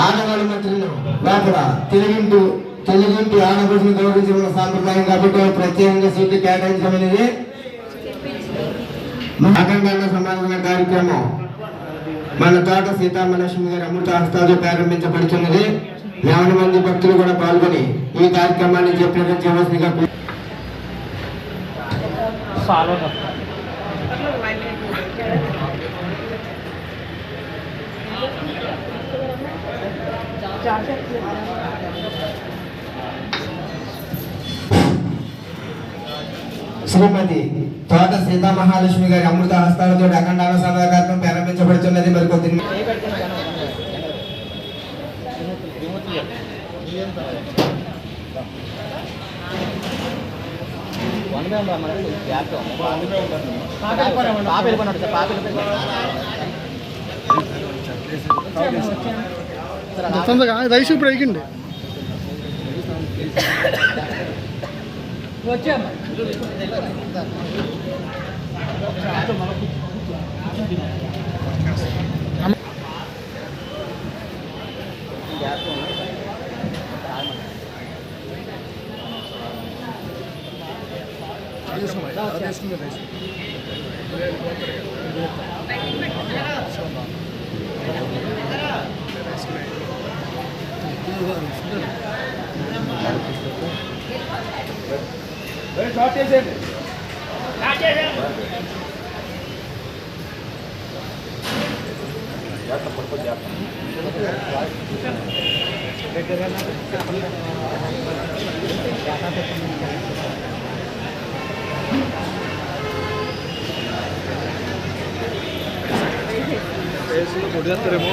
ఆడవాళ్ళ మధ్యలో లోపల తెలుగింటి ఆడపడుచును గౌరవించడం సాంప్రదాయం కాబట్టి ప్రత్యేకంగా సీట్లు కేటాయించమనేది అఖండ సమాధాన కార్యక్రమం మన తోట సీతామహాలక్ష్మి గారి అమృత హస్తాలతో ప్రారంభించబడుతున్నది. 50 మంది భక్తులు కూడా పాల్గొని ఈ కార్యక్రమాన్ని చేయవలసిందిగా శ్రీమతి తోట సీతామహాలక్ష్మి గారి అమృత హస్తాలతో అఖండ సమాధాన కార్యక్రమం ప్రారంభించబడుతున్నది. మరికొద్ది రైస్ ఇప్పుడు అయ్యింది వచ్చాము.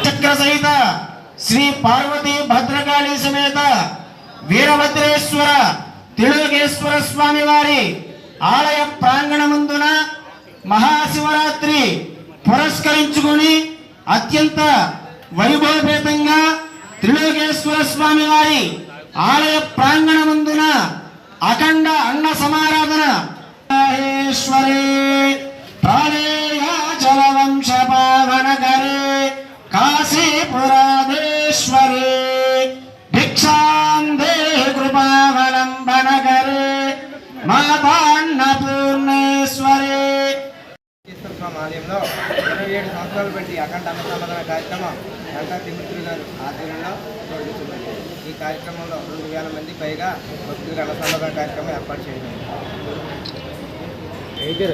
చక్ర సహిత శ్రీ పార్వతీ భద్రకాళి సమేత వీరభద్రేశ్వర తిరుగేశ్వర స్వామి వారి ఆలయ ప్రాంగణమందున మహాశివరాత్రి పురస్కరించుకుని అత్యంత వైభవపేతంగా త్రిలోకేశ్వర స్వామి వారి ఆలయ ప్రాంగణమందున అఖండ అన్న సమారాధన వంశ పావనకరే కాశీపురాధేశ్వరే భిక్షాం దేహి కృపావలంబనకరే మాతాన్నపూర్ణేశ్వరే. ఆలయంలో 27 సంవత్సరాలు పెట్టి అఖండ అన్న సమాధాన కార్యక్రమం గంటా తిమిత్రులు గారు ఆధ్వర్యంలో నిర్వహిస్తున్నారు. ఈ కార్యక్రమంలో 2000 మంది పైగా భక్తులకు అన్న సమాధాన కార్యక్రమం ఏర్పాటు చేయడం.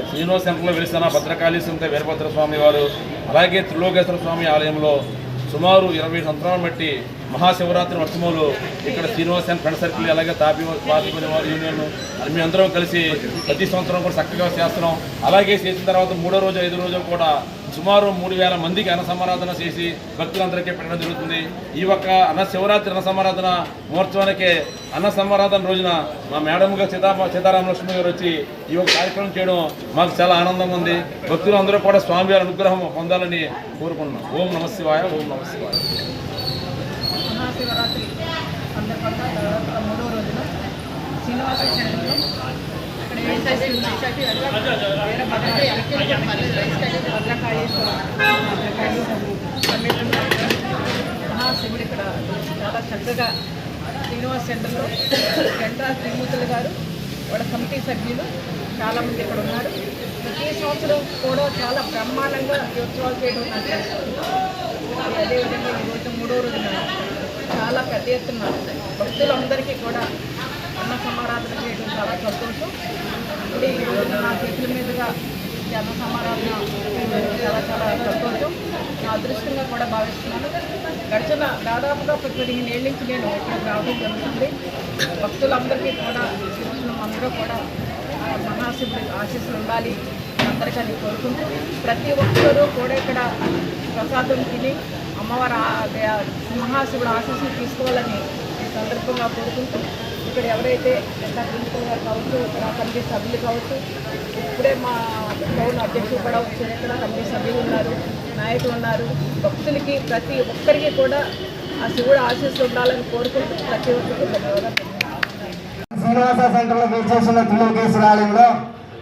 శ్రీనివాస సెంటర్లో వెలిసిన భద్రకాళీ సమేత వీరభద్ర స్వామి వారు అలాగే త్రిలోకేశ్వర స్వామి ఆలయంలో సుమారు 20 సంవత్సరాలను బట్టి మహాశివరాత్రి ఉత్సవాలు ఇక్కడ శ్రీనివాస ఫ్రెండ్ సర్కిల్ అలాగే పార్టీ యూనియన్ మీ అందరం కలిసి ప్రతి సంవత్సరం కూడా చక్కగా చేస్తున్నాం. అలాగే చేసిన తర్వాత 3వ రోజు 5వ రోజు కూడా సుమారు 3000 మందికి అన్న సమారాధన చేసి భక్తులందరికీ పెట్టడం జరుగుతుంది. ఈ ఒక్క అన్న శివరాత్రి అన్న సమారాధన మహోత్సవానికి అన్న సమారాధన రోజున మా మేడంగా సీతారామలక్ష్మి గారు వచ్చి ఈ ఒక కార్యక్రమం చేయడం మాకు చాలా ఆనందంగా ఉంది. భక్తులు అందరూ కూడా స్వామివారి అనుగ్రహం పొందాలని కోరుకుంటున్నాం. ఓం నమ శివాయ, ఓం నమ శివాయ. మహాశివరాత్రి సందర్భంగా 3వ రోజున శ్రీనివాస సెంటర్లో మహాశివుడు ఇక్కడ చాలా చక్కగా శ్రీనివాస సెంటర్లో గంటా త్రిమూర్తులు గారు వాళ్ళ కమిటీ సభ్యులు చాలామంది ఇక్కడ ఉన్నారు. ప్రతి సంవత్సరం కూడా చాలా బ్రహ్మాండంగా ఈ ఉత్సవాలు చేయడం నాకు తెలుస్తుంది. అదేవిధంగా ఈరోజు 3వ రోజున చాలా పెద్ద ఎత్తున భక్తులందరికీ కూడా అన్న సమారాధన చేయడం చాలా సంతోషం. ఇప్పుడు ఈ రోజున నా చేతుల మీదుగా ఈ అన్న సమారాధన చాలా చాలా సంతోషం. నా అదృష్టంగా కూడా భావిస్తున్నాను. గడిచిన దాదాపుగా 15 ఏళ్ళ నుంచి నేను ఇక్కడికి రావడం జరుగుతుంది. భక్తులందరికీ కూడా శ్రీకృష్ణులు అందరూ కూడా మహాశివుడి ఆశీస్సులు ఉండాలి అందరికీ అని కోరుకుంటూ ప్రతి ఒక్కరూ కూడా ఇక్కడ ప్రసాదం తిని అమ్మవారి మహాశివుడు ఆశీస్సులు తీసుకోవాలని ఈ సందర్భంగా కోరుకుంటూ ఇక్కడ ఎవరైతే జెండా ప్రిన్సిపల్ గారు కావచ్చు, ఇక్కడ కమిటీ సభ్యులు కావచ్చు, ఇప్పుడే మా టౌన్ అధ్యక్షులు కూడా వచ్చారు, ఇక్కడ కమిటీ సభ్యులు ఉన్నారు, నాయకులు ఉన్నారు. భక్తులకి ప్రతి ఒక్కరికి కూడా ఆ శివుడు ఆశీస్సులు ఉండాలని కోరుకుంటూ ప్రతి ఒక్కరికి ధన్యవాదాలు. శ్రీనివాస సెంటర్లో విచ్చేసిన త్రిలోకేశ్వర ఆలయంలో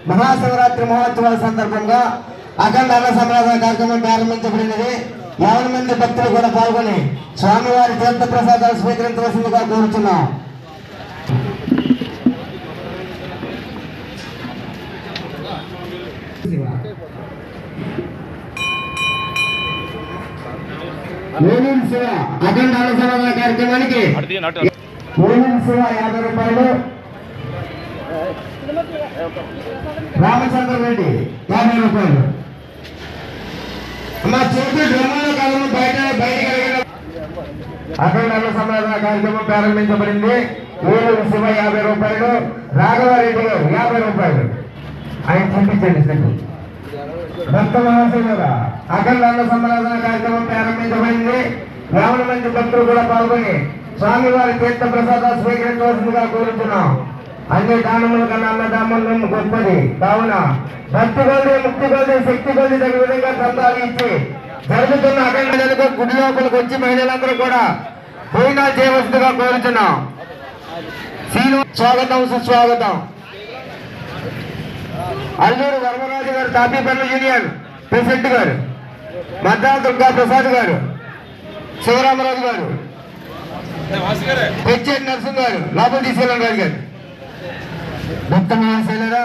మహాశివరాత్రి మహోత్సవాల సందర్భంగా అఖండ అన్న సమారాధన కార్యక్రమం ప్రారంభించబడినది. 50 మంది భక్తులు కూడా పాల్గొని స్వామివారి తీర్థ ప్రసాదాలు స్వీకరించవలసిందిగా కోరుతున్నాం. శివ అఖండ అన్న సమారాధన కార్యక్రమానికి శివ 50 రూపాయలు, రామచంద్ర రెడ్డి 50 రూపాయలు. మా చేతి గ్రామంలో కాలంలో బయటికి అఖండ అన్న సమారాధన కార్యక్రమం ప్రారంభించబడింది. శివ 50 రూపాయలు, రాఘవారెడ్డి గారు 50 రూపాయలు. ఆయన చూపించండి. భక్త మహాశివుల అఖండ అన్న సమారాధన కార్యక్రమం ప్రారంభించబడింది. 50 మంది భక్తులు కూడా పాల్గొని స్వామివారి తీర్థ ప్రసాదాలు స్వీకరించవలసిందిగా కోరుతున్నాం. అన్ని దానముల కన్నా అన్నదానం గొప్పది కావున భక్తి కొద్ది, ముక్తి కొద్ది, శక్తి కొద్ది తగిన విధంగా చందాలు ఇచ్చి జరుగుతున్న అఖండ గుడి లోపలికి వచ్చి మహిళలందరూ కూడా భోజనాలు చేయవలసిందిగా కోరుతున్నాం. స్వాగతం, సుస్వాగతం. అల్లూరు ధర్మరాజు గారు, తాపీపల్లి యూనియన్ ప్రెసిడెంట్ గారు, మద్దా దుర్గా ప్రసాద్ గారు, శివరామరాజు గారు, హెచ్ఎన్ నరసింహ గారు, లోపల తీసుకెళ్ళం గారు గారు. భక్త మహాశైలరా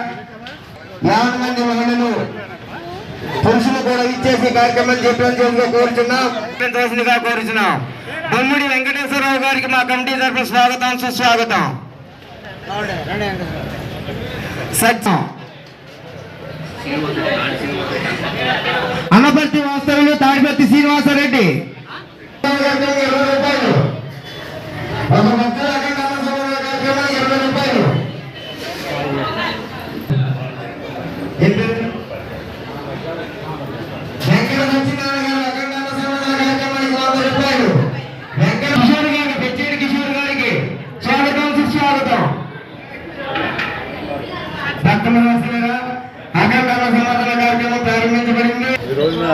50 మంది మహిళలు పురుషులు కూడా ఇచ్చేసి కార్యక్రమం చెప్పడం కోరుచున్నాం. బొమ్మిడి వెంకటేశ్వరరావు గారికి మా కమిటీ తరఫున స్వాగతం, సుస్వాగతం. సత్యం అనపర్తి వాస్తవ్యులు తాడిపత్రి శ్రీనివాసరెడ్డి 20 రూపాయలు. ఒక భక్తుల కార్యక్రమానికి 20 రూపాయలు. వెంకట సత్యనారాయణ గారు అఖండ అన్న సమారాధన కార్యక్రమానికి 100 రూపాయలు. వెంకట కిషోర్ గారికి, పెచ్చేడి కిషోర్ గారికి స్వాగతం, సుస్వాగతం. భక్త మహాశివుల అఖండ అన్న సమారాధన కార్యక్రమం ప్రారంభించబడింది. ఈ రోజున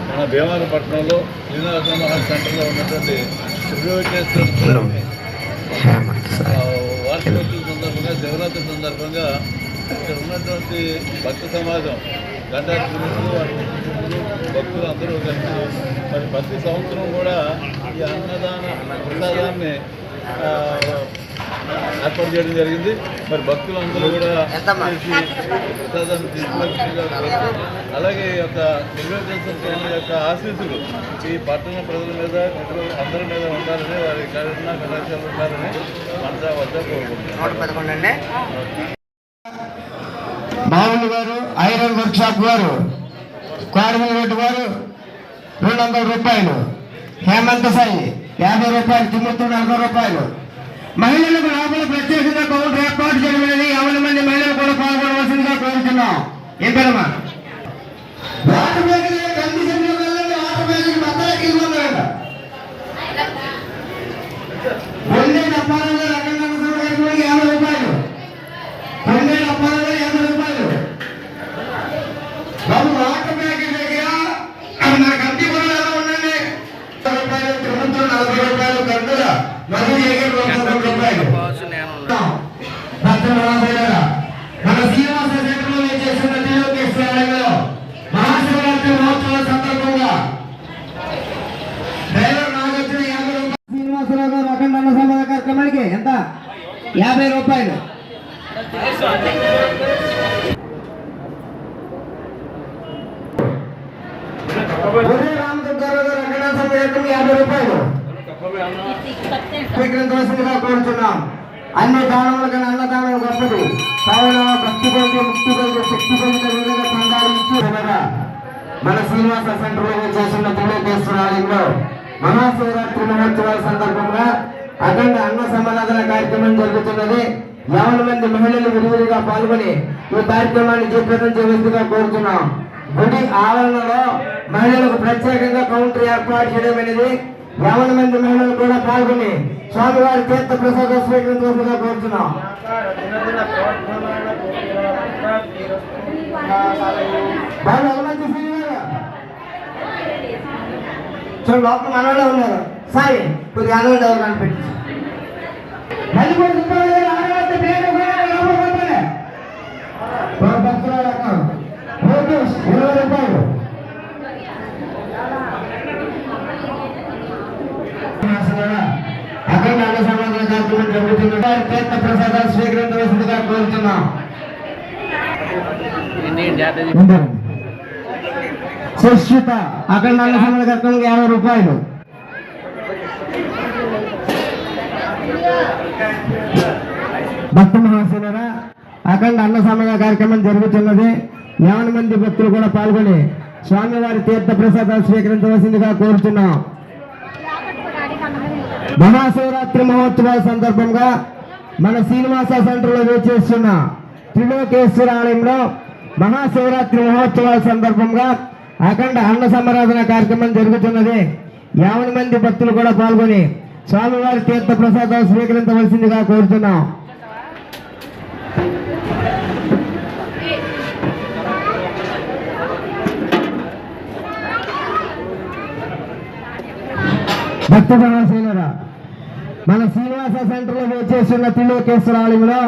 మన భీమవరపట్నంలో శ్రీనివాస మహల్ సెంటర్లో ఉన్నటువంటి త్రిలోకేశ్వర వార్షికోత్సవం సందర్భంగా, శివరాత్రి సందర్భంగా ఇక్కడ ఉన్నటువంటి భక్త సమాజం, గంటా భక్తులు అందరూ కలిసి మరి ప్రతి సంవత్సరం కూడా ఈ అన్నదాన ప్రసాదాన్ని ఏర్పాటు చేయడం జరిగింది. మరి భక్తులందరూ కూడా ప్రసాదాన్ని తీసుకొచ్చి అలాగే ఈ యొక్క త్రిలోకేశ్వర స్వామి యొక్క ఆశీస్సులు ఈ పట్టణ ప్రజల మీద, అందరి మీద ఉండాలని, వారి కరుణ కటాక్షాలు ఉండాలని మనసా వద్ద కోరుకుంటున్నాం. మామూలు గారు, ఐరన్ వర్క్ షాప్ వారు, కోరమల రెడ్డి వారు 200 రూపాయలు, హేమంత్ సాయి 50 రూపాయలు, తిమ్మూర్తి 40 రూపాయలు. మహిళలకు లోపల ప్రత్యేకంగా కౌంటర్ ఏర్పాటు చేయబడింది. 50 మంది మహిళలు కూడా పాల్గొనవలసిందిగా కోరుతున్నాం. ఏం పేరమ్మా? వాటర్ బ్యాగులు కండిషన్లో వెళ్ళండి. వాటర్ బ్యాగులు మద్దతుకి ఇవ్వమంటారట. రెండేళ్ళ అప్పారావు గారు అఖండ అన్న సమారాధనకి 50 రూపాయలు. రెండేళ్ళ అప్పారావు గారు 50 రూపాయలు. బాబు వాటర్ బ్యాగుల దగ్గర మన కమిటీ కూడా ఎలా ఉండండి. 50 రూపాయలు, తిరుమల 40 రూపాయలు, కందుల మరియు 20 రూపాయలు. భక్త మహాశైలరా, మన శ్రీనివాస సెంటర్లో చేస్తున్న త్రిలోకేశ్వర ఆలయంలో మహాశివరాత్రి మహోత్సవాల సందర్భంగా డ్రైవర్ నాగొచ్చిన 50 రూపాయలు. శ్రీనివాసరావు గారు అఖండ అన్న సమారాధన కార్యక్రమానికి ఎంత? 50 రూపాయలు. రామదుర్గారావు గారు అఖండ సమారాధనకి 50 రూపాయలు స్వీకరించవలసిందిగా కోరుతున్నాం. అన్ని దానముల కన్నా అన్నదానం గొప్పది. కావున భక్తి కొద్ది, ముక్తి కొద్ది, శక్తి కొద్ది విధంగా సంఘాలు ఇచ్చి మన శ్రీనివాస సెంటర్ లో చేస్తున్న త్రిలోకేశ్వర ఆలయంలో మహాశివరాత్రి మహోత్సవాల సందర్భంగా అఖండ అన్న సమారాధన కార్యక్రమం జరుగుతున్నది. 50 మంది మహిళలు విరివిరిగా పాల్గొని ఈ కార్యక్రమాన్ని జయప్రదం చేయవలసిందిగా కోరుతున్నాం. గుడి ఆవరణలో మహిళలకు ప్రత్యేకంగా కౌంటర్ ఏర్పాటు చేయడం అనేది 50 మంది మహిళలు కూడా పాల్గొని స్వామివారి తీర్థ ప్రసాద స్వీకరించవలసిందిగా కోరుతున్నాం. చూడండి లోపల మనలో ఉన్నారు. సాయి కొద్దిగా ఆనంద ఎవరు పెట్టి అఖండ అన్న సమాధాన కార్యక్రమం జరుగుతుంది. తీర్థ ప్రసాదాలు స్వీకరించవలసిందిగా కోరుతున్నాం. శిష్యుత అఖండ అన్న సమాధాన కార్యక్రమం 50 రూపాయలు. భక్త మహాశయులారా, అఖండ అన్న సమాధాన కార్యక్రమం జరుగుతున్నది. 50 మంది భక్తులు కూడా పాల్గొని స్వామివారి తీర్థ ప్రసాదాలు స్వీకరించవలసిందిగా కోరుతున్నాం. మహాశివరాత్రి మహోత్సవాల సందర్భంగా మన శ్రీనివాస సెంటర్ లో వేచేస్తున్న త్రిలోకేశ్వర ఆలయంలో మహాశివరాత్రి మహోత్సవాల సందర్భంగా అఖండ అన్న సమారాధన కార్యక్రమం జరుగుతున్నది. 50 మంది భక్తులు కూడా పాల్గొని స్వామివారి తీర్థ ప్రసాదాలు స్వీకరించవలసిందిగా కోరుతున్నాం. భక్త మహాశయులారా, మన శ్రీనివాస సెంటర్ లో వేచేస్తున్న త్రిలోకేశ్వర ఆలయంలో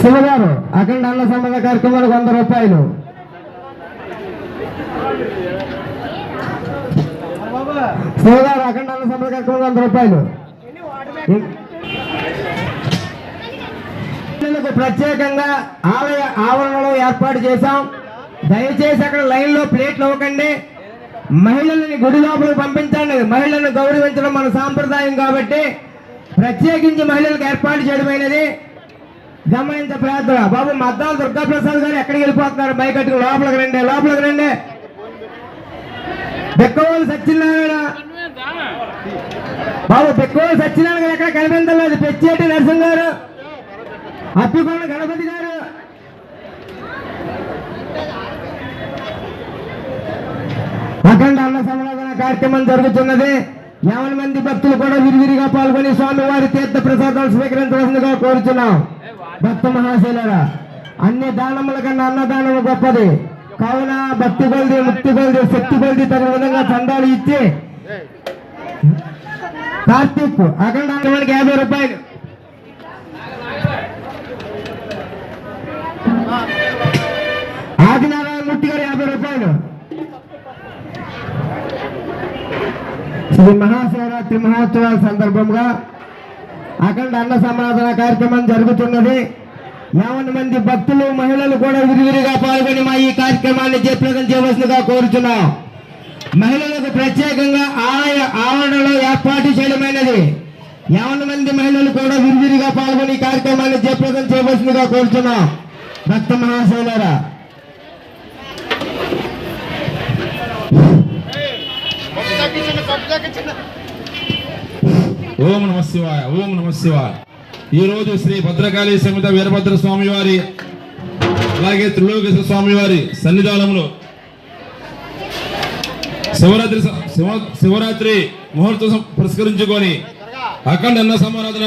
శివగారు అఖండ అన్న సమాధాన కార్యక్రమానికి 100 రూపాయలు. శివగారు అఖండ అన్న సమాధాన కార్యక్రమం 100 రూపాయలు. ప్రత్యేకంగా ఆలయ ఆవరణలో ఏర్పాటు చేశాం. దయచేసి అక్కడ లైన్ లో ప్లేట్లు ఇవ్వకండి. మహిళలని గుడి లోపలికి పంపించండి. మహిళలను గౌరవించడం మన సాంప్రదాయం కాబట్టి ప్రత్యేకించి మహిళలకు ఏర్పాటు చేయడమైనది గమనించ ప్రార్థన. బాబు మద్దాల దుర్గాప్రసాద్ గారు ఎక్కడికి వెళ్ళిపోతున్నారు? బయకట్టుకు లోపలికి రండి, లోపలికి రండి. బెక్కవోలు సత్యనారాయణ బాబు, బెక్కవోలు సత్యనారాయణ గారు ఎక్కడ కనిపించలేదు. పెచ్చేటి నరసింహ గారు, అప్పికొండ గణపతి గారు, అఖండ అన్న సమారాధన కార్యక్రమం జరుగుతున్నది. 50 మంది భక్తులు కూడా విరివిరిగా పాల్గొని స్వామివారి తీర్థ ప్రసాదాలు స్వీకరించవలసిందిగా కోరుతున్నాం. భక్త మహాశయులారా, అన్ని దానముల కన్నా అన్నదానము గొప్పది. కావున భక్తి కొలది, ముక్తి కొలది, శక్తి కొలది తగిన విధంగా చందాలు ఇచ్చి కార్తీక్ అఖండ 50 రూపాయలు. ఆదినారాయణ మూర్తి గారు 50 రూపాయలు. శ్రీ మహాశివరాత్రి మహోత్సవాల సందర్భంగా అఖండ అన్న సమారాధన కార్యక్రమం జరుగుతున్నది. 50 మంది భక్తులు, మహిళలు కూడా విరివిరిగా పాల్గొని మా ఈ కార్యక్రమాన్ని జయప్రదం చేయవలసిందిగా కోరుతున్నాం. మహిళలకు ప్రత్యేకంగా ఆలయ ఆవరణలో ఏర్పాటు చేయడమైనది. 50 మంది మహిళలు కూడా విరివిరిగా పాల్గొని ఈ కార్యక్రమాన్ని జయప్రదం చేయవలసిందిగా కోరుతున్నాం. భక్త మహాశయులారా, ఓం నమ శివాయ, ఓం నమ శివాయ. ఈరోజు శ్రీ భద్రకాళి సమేత వీరభద్ర స్వామి వారి అలాగే త్రిలోకేశ్వర స్వామి వారి సన్నిధానంలో శివరాత్రి ముహూర్తం పురస్కరించుకొని అఖండ అన్న సమారాధన